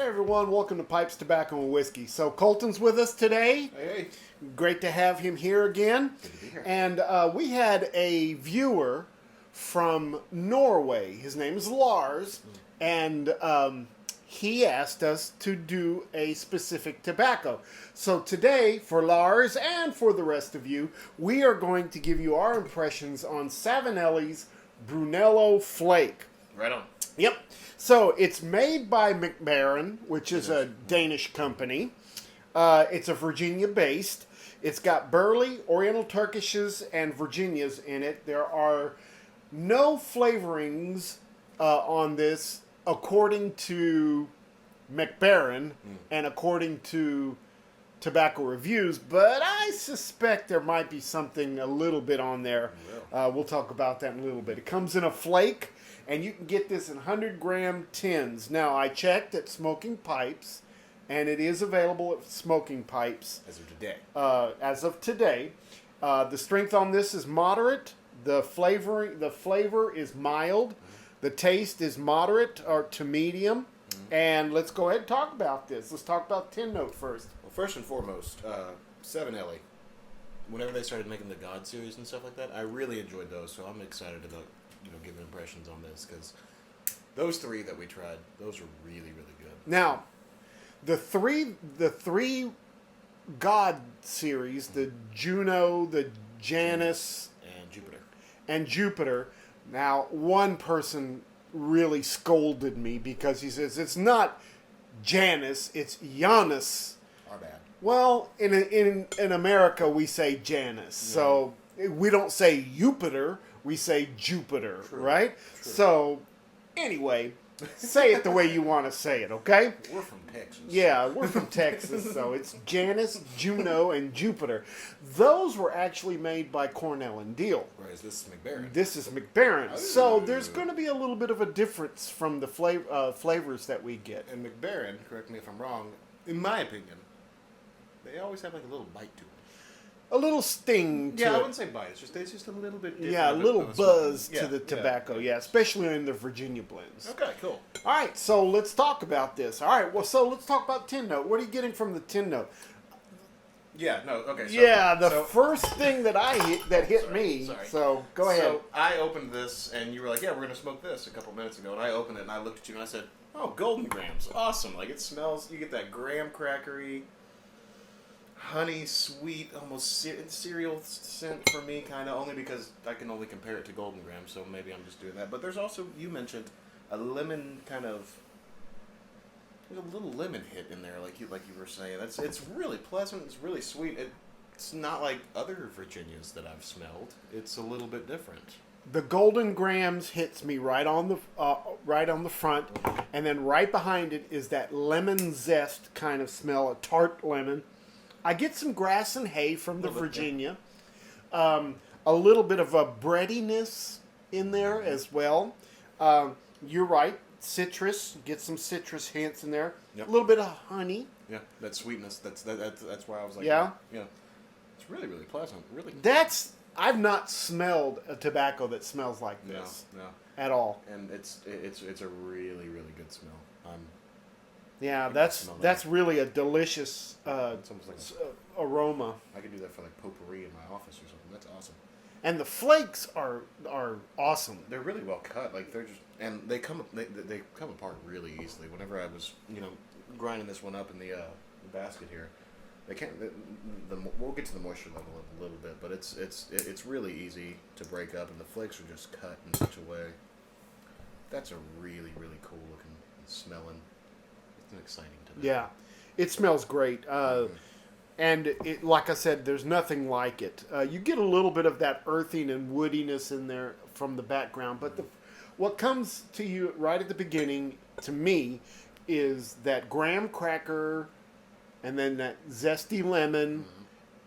Hey everyone, welcome to Pipes, Tobacco, and Whiskey. So Colton's with us today. Hey. Great to have him here again. Good to be here. And we had a viewer from Norway. His name is Lars. And he asked us to do a specific tobacco. So today, for Lars and for the rest of you, we are going to give you our impressions on Savinelli's Brunello Flake. Right on. Yep. So it's made by McBaron, which is a Danish company. It's a Virginia-based. It's got Burley, Oriental Turkishes, and Virginias in it. There are no flavorings on this, according to McBaron and according to Tobacco Reviews, but I suspect there might be something a little bit on there. We'll talk about that in a little bit. It comes in a flake. And you can get this in 100-gram tins. Now, I checked at Smoking Pipes, and it is available at Smoking Pipes. As of today. The strength on this is moderate. The flavor is mild. The taste is moderate or to medium. And let's go ahead and talk about this. Let's talk about tin note first. Well, first and foremost, Savinelli. Whenever they started making the God series and stuff like that, I really enjoyed those. So I'm excited about giving impressions on this, because those three that we tried, those are really, really good. Now, the three God series, the Juno, the Janus, and Jupiter. Now, one person really scolded me because he says it's not Janus, it's Janus. Our bad. Well, in America we say Janus, so we don't say Jupiter. We say Jupiter, right? True. So, anyway, say it the way you want to say it, okay? We're from Texas. Yeah, we're from Texas, so it's Janus, Juno, and Jupiter. Those were actually made by Cornell and Deal. Whereas this is McBaron. This is McBaron. So there's going to be a little bit of a difference from the flavors that we get. And McBaron, correct me if I'm wrong, in my opinion, they always have like a little bite to it. A little sting to it. I wouldn't say bite. It's just a little bit different. Yeah, a little buzz to the tobacco. Yeah, especially in the Virginia blends. Okay, cool. All right, so let's talk about this. All right, well, so let's talk about tin note. What are you getting from the tin note? Yeah, no, okay. So, first thing that hit me. Sorry. So go ahead. So I opened this, and you were like, "Yeah, we're gonna smoke this" a couple minutes ago, and I opened it, and I looked at you, and I said, "Oh, golden grams, awesome! Like it smells. You get that graham crackery." Honey, sweet, almost cereal scent for me, kind of, only because I can only compare it to Golden Graham, so maybe I'm just doing that. But there's also, you mentioned, a lemon kind of, there's a little lemon hit in there, like you were saying. It's really pleasant, it's really sweet. It's not like other Virginias that I've smelled. It's a little bit different. The Golden Grams hits me right on the front, and then right behind it is that lemon zest kind of smell, a tart lemon. I get some grass and hay from the Virginia. A little bit of a breadiness in there as well. You're right. Citrus. Get some citrus hints in there. Yep. A little bit of honey. Yeah, that sweetness. That's why I was like, yeah. It's really, really pleasant. Really. I've not smelled a tobacco that smells like this. No. At all. And it's a really, really good smell. Yeah, that's really a delicious it's almost like aroma. I could do that for like potpourri in my office or something. That's awesome. And the flakes are awesome. They're really well cut. Like they're just, and they come apart really easily. Whenever I was grinding this one up in the basket here, they can't. We'll get to the moisture level in a little bit, but it's really easy to break up, and the flakes are just cut in such a way. That's a really, really cool looking and smelling. Exciting to me. Yeah, it smells great. And it, like I said, there's nothing like it. You get a little bit of that earthing and woodiness in there from the background, but what comes to you right at the beginning, to me, is that graham cracker, and then that zesty lemon,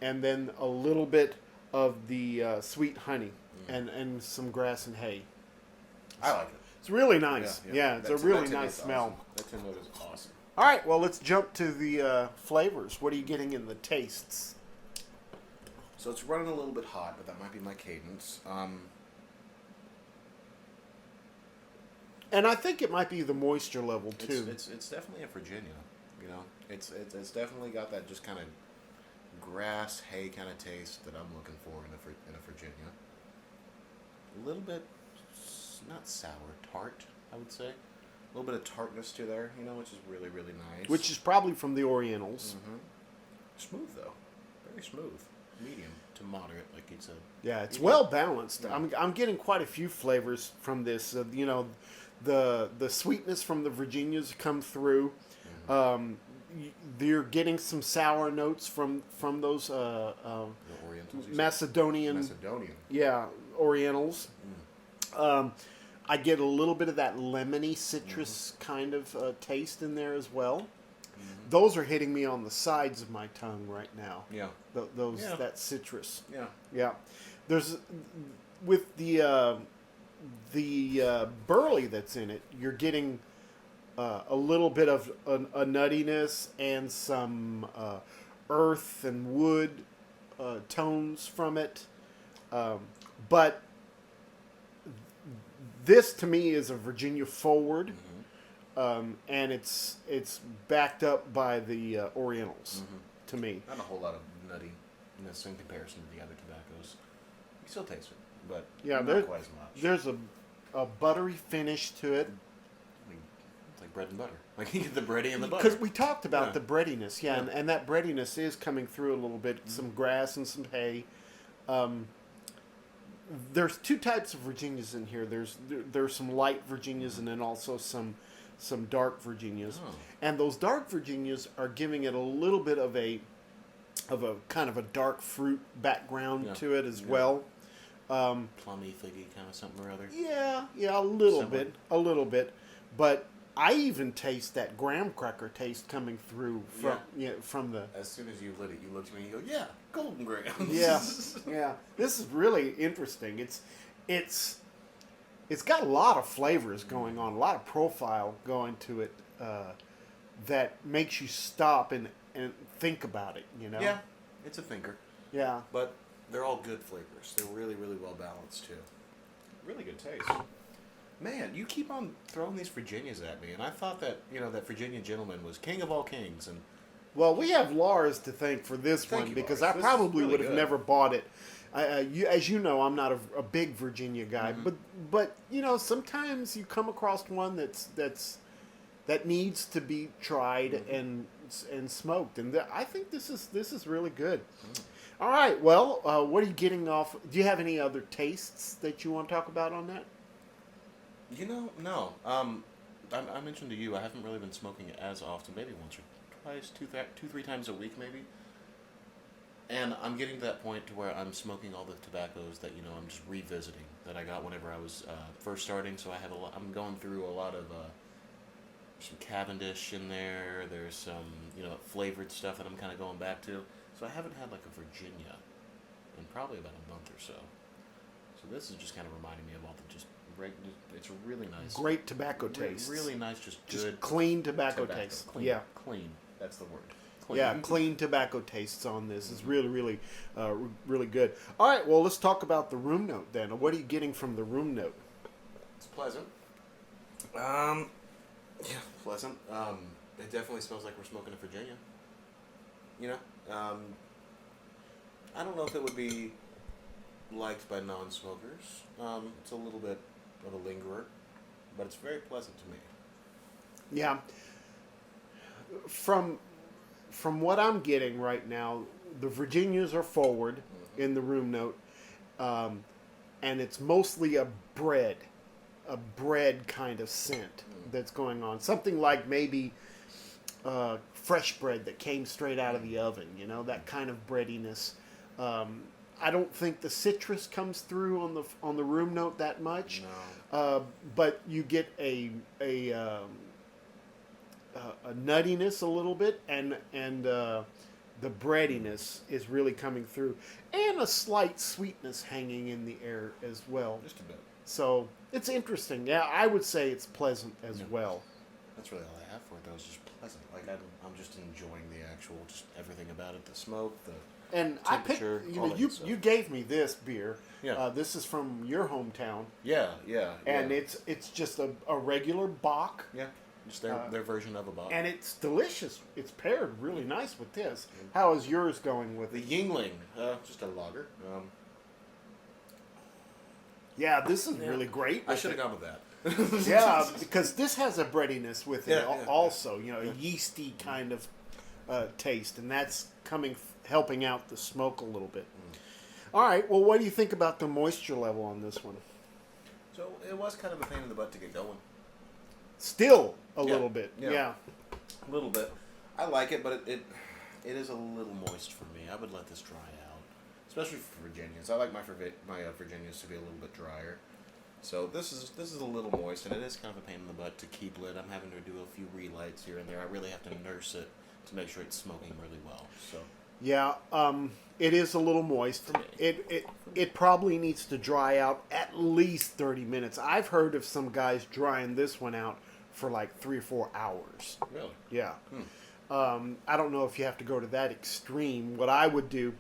and then a little bit of the sweet honey, and some grass and hay. I like it. It's really nice. Yeah, it's a really nice smell. Awesome. That tin note is awesome. All right, well, let's jump to the flavors. What are you getting in the tastes? So it's running a little bit hot, but that might be my cadence. And I think it might be the moisture level too. It's definitely a Virginia. You know, it's definitely got that just kind of grass hay kind of taste that I'm looking for in a Virginia. A little bit, not sour, tart, I would say. A little bit of tartness to there, you know, which is really, really nice. Which is probably from the Orientals. Mm-hmm. Smooth, though. Very smooth. Medium to moderate, like you said. Yeah, it's Yeah. well balanced. Yeah. I'm getting quite a few flavors from this. You know, the sweetness from the Virginias come through. You're getting some sour notes from those The Orientals, you said? Macedonian, yeah, Orientals. I get a little bit of that lemony citrus kind of taste in there as well. Those are hitting me on the sides of my tongue right now. Yeah. That citrus. Yeah. Yeah. There's with the burley that's in it, you're getting a little bit of a nuttiness and some earth and wood tones from it. But this to me is a Virginia forward, and it's backed up by the Orientals to me. Not a whole lot of nuttiness in comparison to the other tobaccos. You still taste it, but Yeah, not quite as much. there's a buttery finish to it. I mean, it's like bread and butter. Like you get the bready and the butter. Because we talked about Yeah. the breadiness, and that breadiness is coming through a little bit. Some grass and some hay. There's two types of Virginias in here. There's some light Virginias and then also some dark Virginias. Oh. And those dark Virginias are giving it a little bit of a kind of a dark fruit background Yeah. to it as Yeah. well. Plummy, figgy kind of something or other. Yeah, a little Similar. bit. But I even taste that graham cracker taste coming through from the. As soon as you lit it, you looked at me and you go, "Yeah, golden grams." Yeah. This is really interesting. It's got a lot of flavors going on, a lot of profile going to it that makes you stop and think about it. You know. Yeah, it's a thinker. Yeah. But they're all good flavors. They're really, really well balanced too. Really good taste. Man, you keep on throwing these Virginias at me, and I thought that that Virginia gentleman was king of all kings, and Well, we have Lars to thank for this Thank one you, because Lars. I This is probably really would have good. never bought it. As you know, I'm not a big Virginia guy, but sometimes you come across one that needs to be tried and smoked, and I think this is really good. All right, well, what are you getting off? Do you have any other tastes that you want to talk about on that? no. I mentioned to you I haven't really been smoking it as often, maybe once or twice, two, 3 times a week, maybe. And I'm getting to that point to where I'm smoking all the tobaccos that I'm just revisiting that I got whenever I was first starting. So I'm going through a lot of some Cavendish in there. There's some flavored stuff that I'm kind of going back to. So I haven't had like a Virginia in probably about a month or so. So this is just kind of reminding me of all the it's a really nice, Great tobacco taste. really nice, just good clean tobacco taste. Clean, Yeah. clean. That's the word. Clean. Yeah, clean tobacco tastes on this. It's really, really, really good. All right, well, let's talk about the room note then. What are you getting from the room note? It's pleasant. Yeah, pleasant. It definitely smells like we're smoking a Virginia. I don't know if it would be liked by non-smokers. It's a little bit of a lingerer, but it's very pleasant to me. Yeah. From what I'm getting right now, the Virginias are forward in the room note, and it's mostly a bread kind of scent that's going on. Something like maybe fresh bread that came straight out of the oven. That kind of breadiness. I don't think the citrus comes through on the room note that much, but you get a nuttiness a little bit, and the breadiness is really coming through, and a slight sweetness hanging in the air as well. Just a bit. So it's interesting. Yeah, I would say it's pleasant as well. That's really all I have for it, though. It's just pleasant. Like I'm just enjoying the actual, just everything about it. The smoke, the And I picked, temperature, you all know, that you good stuff. you gave me this beer. Yeah. This is from your hometown, Yeah, yeah. and yeah. it's just a regular bock, Yeah, just their version of a bottle. and it's delicious. It's paired really nice with this. How is yours going with The it? Yingling, just a lager. Yeah, this is really great. I with should have it. gone with that. Yeah, because this has a breadiness with it Yeah, yeah, also. You know, a yeasty kind of taste, and that's helping out the smoke a little bit. All right. Well, what do you think about the moisture level on this one? So it was kind of a pain in the butt to get going. Still a Yeah, little bit. yeah. Yeah. A little bit. I like it, but it is a little moist for me. I would let this dry out, especially for Virginias. I like my Virginias to be a little bit drier. So this is a little moist, and it is kind of a pain in the butt to keep lit. I'm having to do a few relights here and there. I really have to nurse it to make sure it's smoking really well. So Yeah. It is a little moist. For me. It probably needs to dry out at least 30 minutes. I've heard of some guys drying this one out for like 3 or 4 hours. really, Yeah. I don't know if you have to go to that extreme. What I would do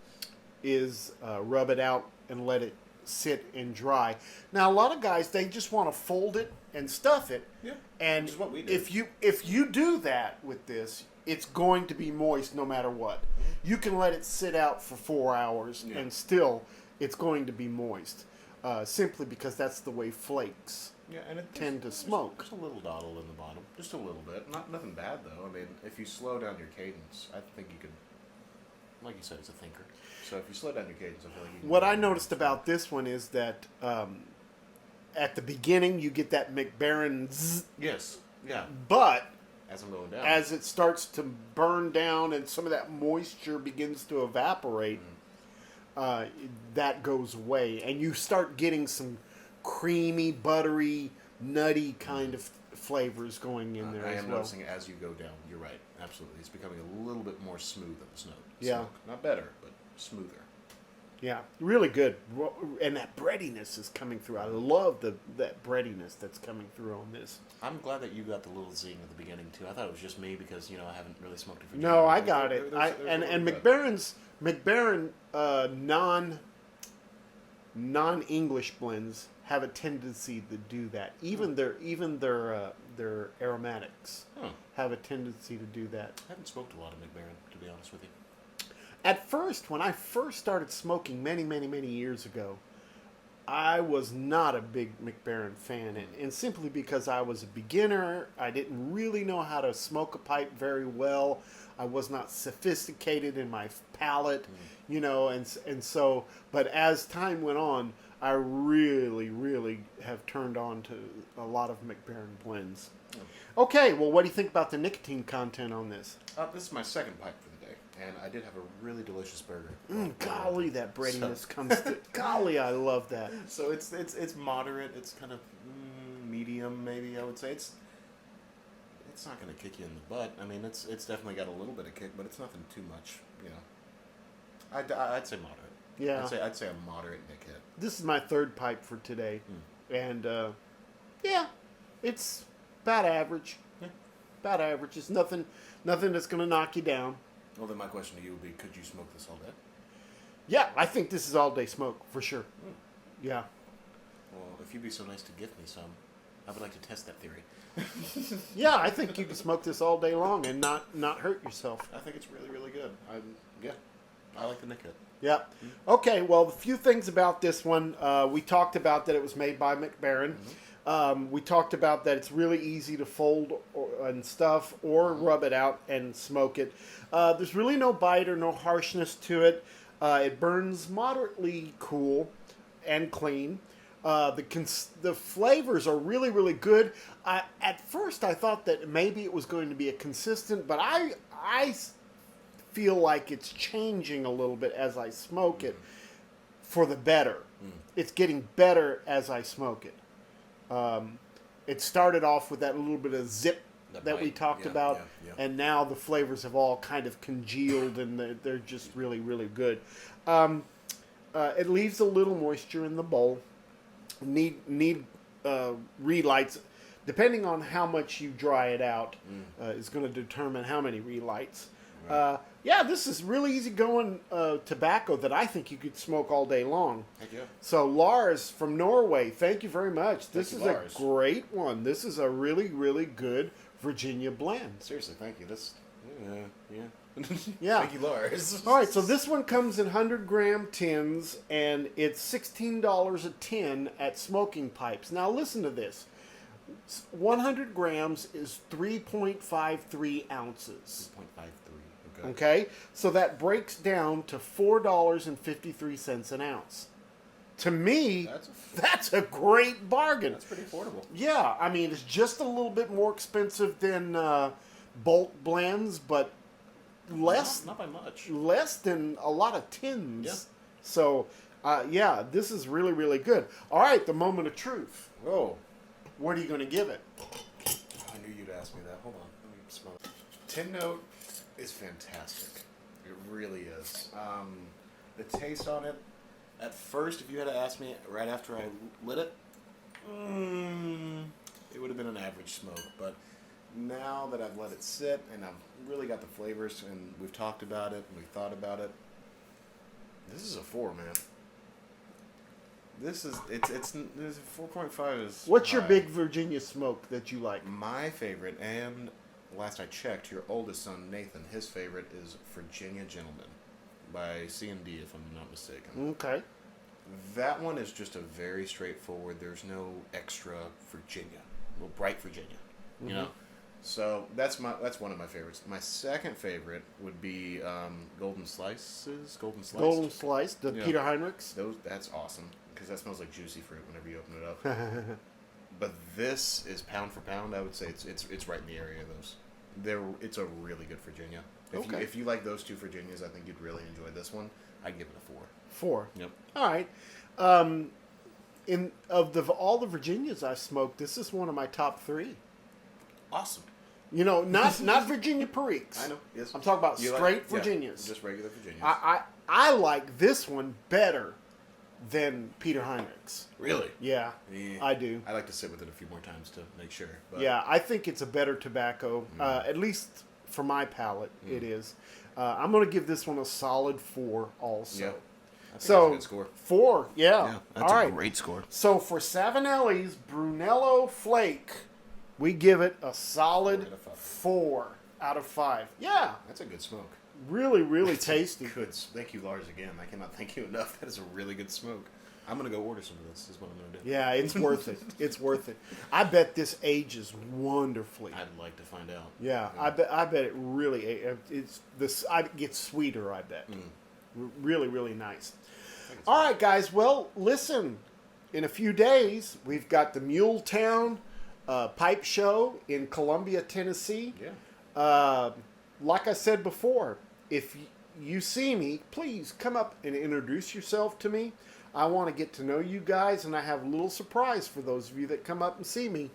is rub it out and let it sit and dry. Now, a lot of guys, they just want to fold it and stuff it. yeah, And which is what we do. if you do that with this, it's going to be moist no matter what. You can let it sit out for 4 hours Yeah. and still it's going to be moist. Simply because that's the way flakes Yeah, and tend to smoke. There's a little dottle in the bottom, just a little bit. Nothing bad though. I mean, if you slow down your cadence, I think you can. Like you said, it's a thinker. So if you slow down your cadence, I feel like you can. What I noticed about this one is that at the beginning you get that McBaron zzz, Yes. Yeah. but As I'm going down. as it starts to burn down and some of that moisture begins to evaporate, that goes away, and you start getting some creamy, buttery, nutty kind of flavors going in there I as am well. noticing it as you go down. You're right. Absolutely. It's becoming a little bit more smooth at the smoke. Yeah. Not better, but smoother. Yeah, really good, and that breadiness is coming through. I love that breadiness that's coming through on this. I'm glad that you got the little zing at the beginning too. I thought it was just me because I haven't really smoked it for. No, I got it. There's And a little bit. McBaron non-English blends have a tendency to do that. Even their aromatics Huh. have a tendency to do that. I haven't smoked a lot of McBaron, to be honest with you. At first, when I first started smoking many years ago, I was not a big McBaron fan, and simply because I was a beginner, I didn't really know how to smoke a pipe very well. I was not sophisticated in my palate, you know, and so. But as time went on, I really have turned on to a lot of McBaron blends. Okay, well, what do you think about the nicotine content on this? This is my second pipe for the day, and I did have a really delicious burger. Golly, that breadiness comes to. Golly, I love that. So it's moderate. It's kind of medium, maybe I would say. It's not going to kick you in the butt. I mean, it's definitely got a little bit of kick, but it's nothing too much. You know, I'd say moderate. Yeah. I'd say a moderate nick hit. This is my third pipe for today, and yeah, it's about average. Yeah. About average. It's nothing that's going to knock you down. Well, then my question to you would be: could you smoke this all day? Yeah, I think this is all day smoke for sure. Yeah. Well, if you'd be so nice to gift me some, I would like to test that theory. Yeah, I think you can smoke this all day long and not hurt yourself. I think it's really good. I like the nick hit. Yep. Okay, well, a few things about this one. We talked about that it was made by McBaron. We talked about that it's really easy to fold and stuff or rub it out and smoke it. There's really no bite or no harshness to it. It burns moderately cool and clean. The flavors are really good. At first, I thought that maybe it was going to be a consistent, but I feel like it's changing a little bit as I smoke it for the better. It's getting better as I smoke it. It started off with that little bit of zip that we talked about, and now the flavors have all kind of congealed, and they're just really good. It leaves a little moisture in the bowl. Need relights. Depending on how much you dry it out, is going to determine how many relights. Right. Yeah, this is really easygoing tobacco that I think you could smoke all day long. Heck yeah. So Lars from Norway, thank you very much. This Thank is you, Lars. a great one. This is a really, really good Virginia blend. Seriously, thank you. This, yeah. Yeah. Thank you, Lars. All right, so this one comes in 100-gram tins, and it's $16 a tin at Smoking Pipes. Now listen to this. 100 grams is 3.53 ounces. 0.53. Okay, so that breaks down to $4.53 an ounce. To me, that's a great bargain. That's pretty affordable. Yeah, I mean, it's just a little bit more expensive than bulk blends, but Not by much. less than a lot of tins. Yeah. So, yeah, this is really, really good. All right, the moment of truth. Whoa. What are you going to give it? I knew you'd ask me that. Hold on. Let me smell it. Tin Note is fantastic. It really is. The taste on it, at first, if you had to ask me right after I lit it, it would have been an average smoke. But now that I've let it sit and I've really got the flavors and we've talked about it and we've thought about it, this is a 4, man. This is, it's 4.5 is What's your high. big Virginia smoke that you like? My favorite, and last I checked, your oldest son, Nathan, his favorite is Virginia Gentleman by C&D, if I'm not mistaken. Okay. That one is just a very straightforward, there's no extra Virginia. Well, bright Virginia, you know? So that's one of my favorites. My second favorite would be Golden Slices. Golden Slice. Golden Slice, the Yeah. Peter Heinrichs. That's awesome because that smells like juicy fruit whenever you open it up. But this is pound for pound. I would say it's right in the area of those. It's a really good Virginia. If you like those two Virginias, I think you'd really enjoy this one. I'd give it a 4. 4. Yep. All right. All the Virginias I've smoked, this is one of my top 3. Awesome. You know, not Virginia Periques. I know. Yes. I'm talking about You straight Virginias. Just regular Virginias. I like this one better than Peter Heinrichs. Really? Yeah, I do. I like to sit with it a few more times to make sure. But Yeah, I think it's a better tobacco, at least for my palate. It is. I'm going to give this one a solid 4 also. Yeah. I think So that's a good score. 4, yeah. Yeah, that's All a right. great score. So for Savinelli's Brunello Flake, we give it a solid 4 out of 5. Yeah, That's a good smoke. really, really tasty. Good. Thank you, Lars, again. I cannot thank you enough. That is a really good smoke. I'm going to go order some of this, is what I'm going to do. Yeah, it's worth it. It's worth it. I bet this ages wonderfully. I'd like to find out. Yeah, I bet it really it gets sweeter, I bet. Really, really nice. All right, guys. Well, listen. In a few days, we've got the Muletown Pipe Show in Columbia, Tennessee. Yeah. Like I said before, if you see me, please come up and introduce yourself to me. I want to get to know you guys, and I have a little surprise for those of you that come up and see me.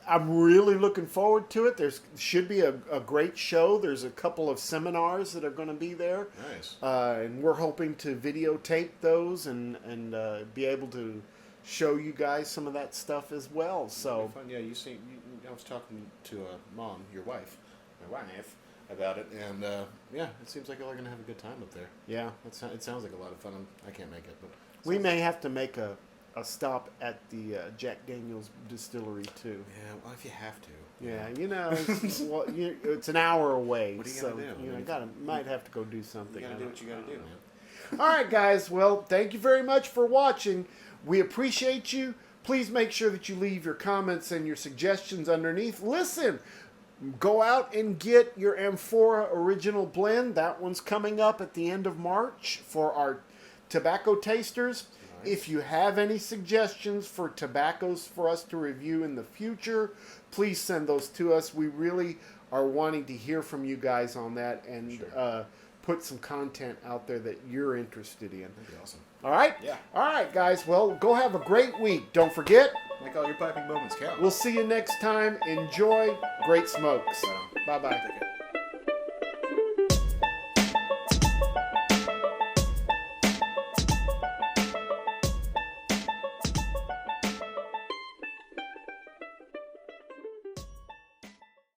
I'm really looking forward to it. Should be a great show. There's a couple of seminars that are going to be there. Nice. And we're hoping to videotape those and be able to show you guys some of that stuff as well. So Fun. Yeah, I was talking to Mom, your wife, my wife, about it, and yeah, it seems like y'all are gonna have a good time up there. yeah, It sounds like a lot of fun. I can't make it, but we may have to make a stop at the Jack Daniel's distillery too. Yeah, well, if you have to. Yeah, you know, it's an hour away. What are you so gonna do? you know, might have to go do something. You gotta do what you gotta do, man. All right, guys. Well, thank you very much for watching. We appreciate you. Please make sure that you leave your comments and your suggestions underneath. Listen, go out and get your Amphora Original Blend. That one's coming up at the end of March for our tobacco tasters. Nice. If you have any suggestions for tobaccos for us to review in the future, please send those to us. We really are wanting to hear from you guys on that and put some content out there that you're interested in. That'd be awesome. All right? Yeah. All right, guys. Well, go have a great week. Don't forget, Make all your piping moments count. we'll see you next time. Enjoy great smokes. Right on. Bye-bye. Take care.